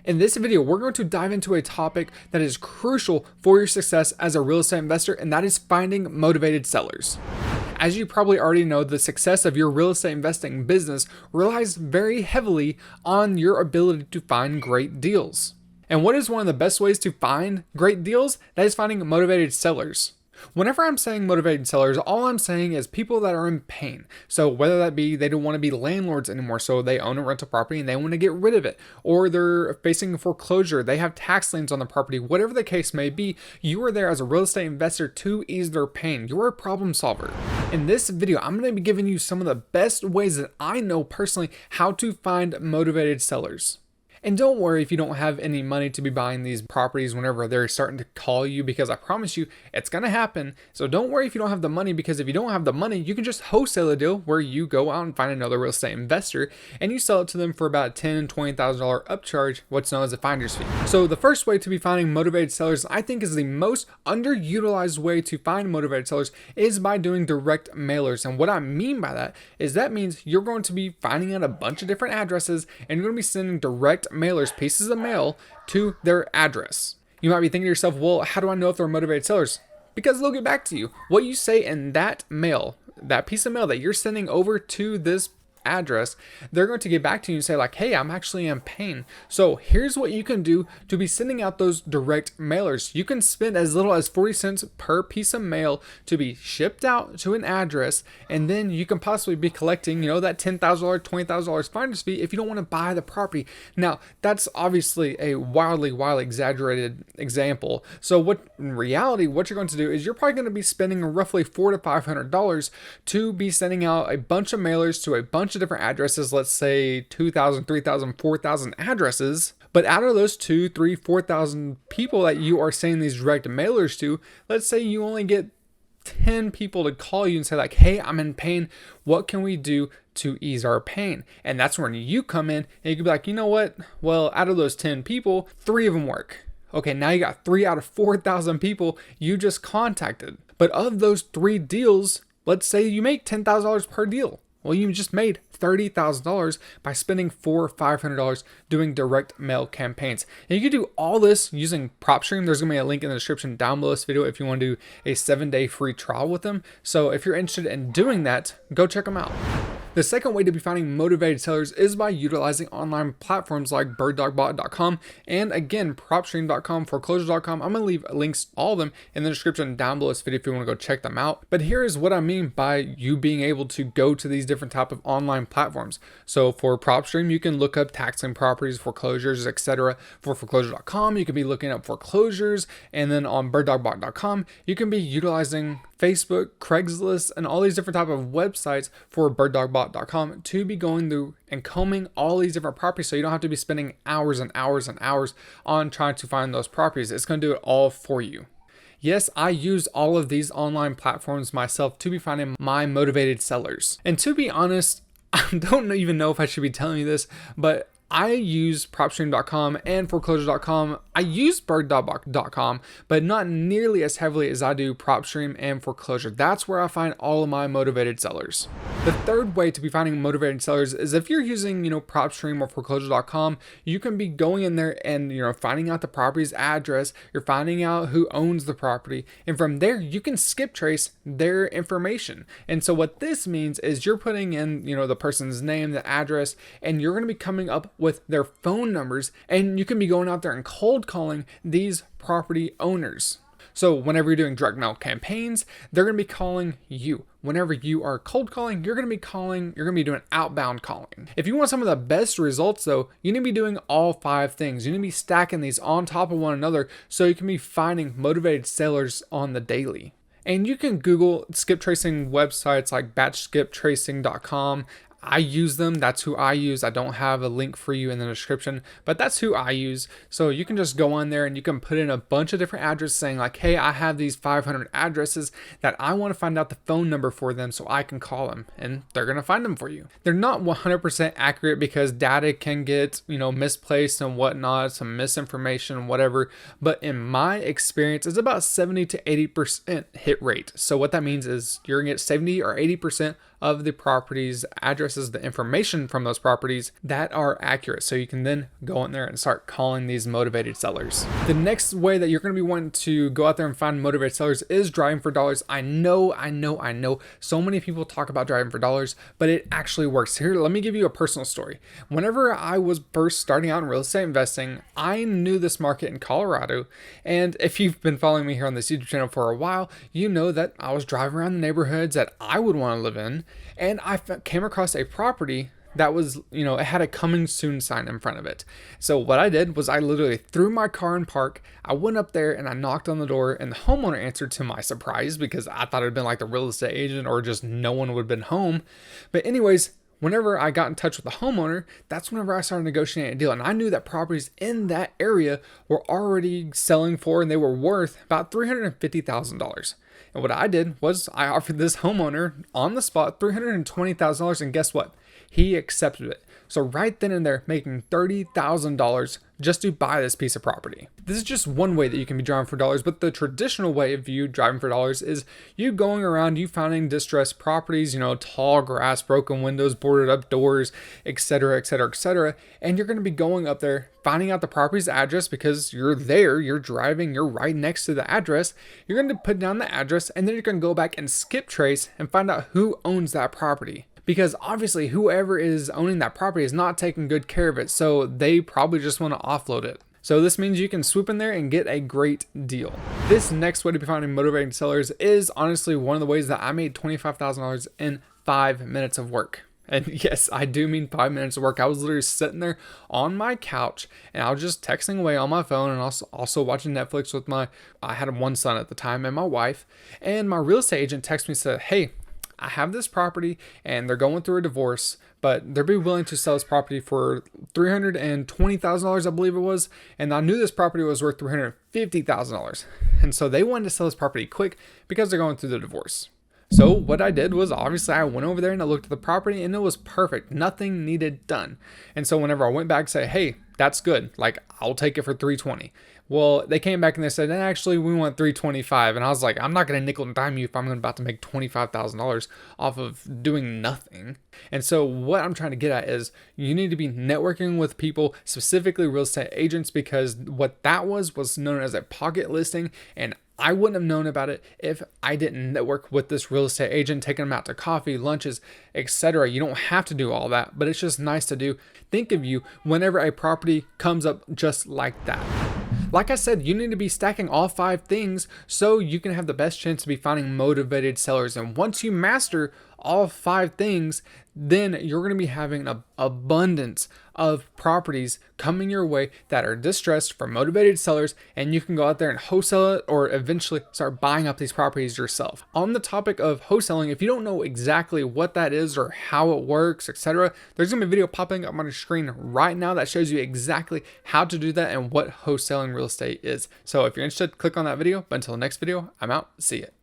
In this video, we're going to dive into a topic that is crucial for your success as a real estate investor, and that is finding motivated sellers. As you probably already know, the success of your real estate investing business relies very heavily on your ability to find great deals. And what is one of the best ways to find great deals? That is finding motivated sellers. Whenever I'm saying motivated sellers, all I'm saying is people that are in pain. So whether that be they don't want to be landlords anymore, so they own a rental property and they want to get rid of it, or they're facing foreclosure, they have tax liens on the property, whatever the case may be, you are there as a real estate investor to ease their pain. You're a problem solver. In this video, I'm going to be giving you some of the best ways that I know personally how to find motivated sellers. And don't worry if you don't have any money to be buying these properties whenever they're starting to call you, because I promise you it's going to happen. So don't worry if you don't have the money, because if you don't have the money, you can just wholesale a deal where you go out and find another real estate investor and you sell it to them for about $10,000 to $20,000 upcharge, what's known as a finder's fee. So the first way to be finding motivated sellers, I think, is the most underutilized way to find motivated sellers, is by doing direct mailers. And what I mean by that is that means you're going to be finding out a bunch of different addresses and you're going to be sending direct mailers, pieces of mail, to their address. You might be thinking to yourself, well, how do I know if they're motivated sellers? Because they'll get back to you. What you say in that mail, that piece of mail that you're sending over to this address, they're going to get back to you and say like, hey, I'm actually in pain. So here's what you can do to be sending out those direct mailers. You can spend as little as 40 cents per piece of mail to be shipped out to an address, and then you can possibly be collecting, that $10,000, $20,000 finder's fee if you don't want to buy the property. Now, that's obviously a wildly exaggerated example. So in reality, what you're going to do is you're probably going to be spending roughly $400 to $500 to be sending out a bunch of mailers to a bunch of different addresses, let's say 2,000, 3,000, 4,000 addresses. But out of those 2, 3, 4,000 people that you are sending these direct mailers to, let's say you only get 10 people to call you and say like, hey, I'm in pain. What can we do to ease our pain? And that's when you come in and you can be like, you know what? Well, out of those 10 people, 3 of them work. Okay, now you got 3 out of 4,000 people you just contacted. But of those 3 deals, let's say you make $10,000 per deal. Well, you just made $30,000 by spending $400 or $500 doing direct mail campaigns. And you can do all this using PropStream. There's going to be a link in the description down below this video if you want to do a 7-day free trial with them. So if you're interested in doing that, go check them out. The second way to be finding motivated sellers is by utilizing online platforms like birddogBot.com and again, PropStream.com, foreclosure.com. I'm going to leave links, all of them, in the description down below this video if you want to go check them out. But here is what I mean by you being able to go to these different type of online platforms. So for PropStream, you can look up taxing properties, foreclosures, etc. For foreclosure.com, you can be looking up foreclosures, and then on birddogBot.com, you can be utilizing Facebook, Craigslist, and all these different type of websites for birddogBot.com to be going through and combing all these different properties, so you don't have to be spending hours and hours and hours on trying to find those properties. It's going to do it all for you. Yes, I use all of these online platforms myself to be finding my motivated sellers. And to be honest, I don't even know if I should be telling you this, but I use PropStream.com and foreclosure.com. I use bird.com, but not nearly as heavily as I do PropStream and foreclosure. That's where I find all of my motivated sellers. The third way to be finding motivated sellers is if you're using, PropStream or foreclosure.com, you can be going in there and, finding out the property's address. You're finding out who owns the property. And from there, you can skip trace their information. And so what this means is you're putting in, the person's name, the address, and you're going to be coming up with their phone numbers, and you can be going out there and cold calling these property owners. So whenever you're doing direct mail campaigns, they're going to be calling you. Whenever you are cold calling, you're going to be doing outbound calling. If you want some of the best results though, you need to be doing all 5 things. You need to be stacking these on top of one another so you can be finding motivated sellers on the daily. And you can Google skip tracing websites like batchskiptracing.com. I use them. That's who I use. I don't have a link for you in the description, but that's who I use. So you can just go on there and you can put in a bunch of different addresses saying like, hey, I have these 500 addresses that I want to find out the phone number for them so I can call them, and they're going to find them for you. They're not 100% accurate because data can get, misplaced and whatnot, some misinformation, whatever. But in my experience, it's about 70 to 80% hit rate. So what that means is you're going to get 70 or 80% of the properties, addresses, the information from those properties that are accurate. So you can then go in there and start calling these motivated sellers. The next way that you're going to be wanting to go out there and find motivated sellers is driving for dollars. I know. So many people talk about driving for dollars, but it actually works. Here, let me give you a personal story. Whenever I was first starting out in real estate investing, I knew this market in Colorado. And if you've been following me here on this YouTube channel for a while, you know that I was driving around the neighborhoods that I would want to live in. And I came across a property that was, it had a coming soon sign in front of it. So what I did was I literally threw my car in park. I went up there and I knocked on the door, and the homeowner answered, to my surprise, because I thought it had been like the real estate agent or just no one would have been home. But anyways, whenever I got in touch with the homeowner, that's whenever I started negotiating a deal. And I knew that properties in that area were already selling for, and they were worth about $350,000. And what I did was I offered this homeowner on the spot $320,000, and guess what? He accepted it. So right then and there, making $30,000 just to buy this piece of property. This is just one way that you can be driving for dollars, but the traditional way of you driving for dollars is you going around, you finding distressed properties, tall grass, broken windows, boarded up doors, etc., etc., etc. And you're going to be going up there, finding out the property's address because you're there, you're driving, you're right next to the address. You're going to put down the address, and then you're going to go back and skip trace and find out who owns that property. Because obviously whoever is owning that property is not taking good care of it, so they probably just want to offload it. So this means you can swoop in there and get a great deal. This next way to be finding motivating sellers is honestly one of the ways that I made $25,000 in 5 minutes of work. And yes, I do mean 5 minutes of work. I was literally sitting there on my couch and I was just texting away on my phone, and also watching Netflix with I had one son at the time and my wife. And my real estate agent texted me and said, "Hey, I have this property and they're going through a divorce, but they'll be willing to sell this property for $320,000, I believe it was. And I knew this property was worth $350,000. And so they wanted to sell this property quick because they're going through the divorce." So what I did was, obviously I went over there and I looked at the property and it was perfect. Nothing needed done. And so whenever I went back and said, "Hey, that's good. Like, I'll take it for $320,000. Well, they came back and they said, "Actually, we want $325,000. And I was like, I'm not going to nickel and dime you if I'm about to make $25,000 off of doing nothing. And so what I'm trying to get at is you need to be networking with people, specifically real estate agents, because what that was known as a pocket listing. And I wouldn't have known about it if I didn't network with this real estate agent, taking them out to coffee, lunches, etc. You don't have to do all that, but it's just nice to do. Think of you whenever a property comes up just like that. Like I said, you need to be stacking all 5 things so you can have the best chance to be finding motivated sellers. And once you master all 5 things, then you're going to be having an abundance of properties coming your way that are distressed from motivated sellers, and you can go out there and wholesale it or eventually start buying up these properties yourself. On the topic of wholesaling, if you don't know exactly what that is or how it works, etc., there's going to be a video popping up on your screen right now that shows you exactly how to do that and what wholesaling real estate is. So if you're interested, click on that video. But until the next video, I'm out. See ya.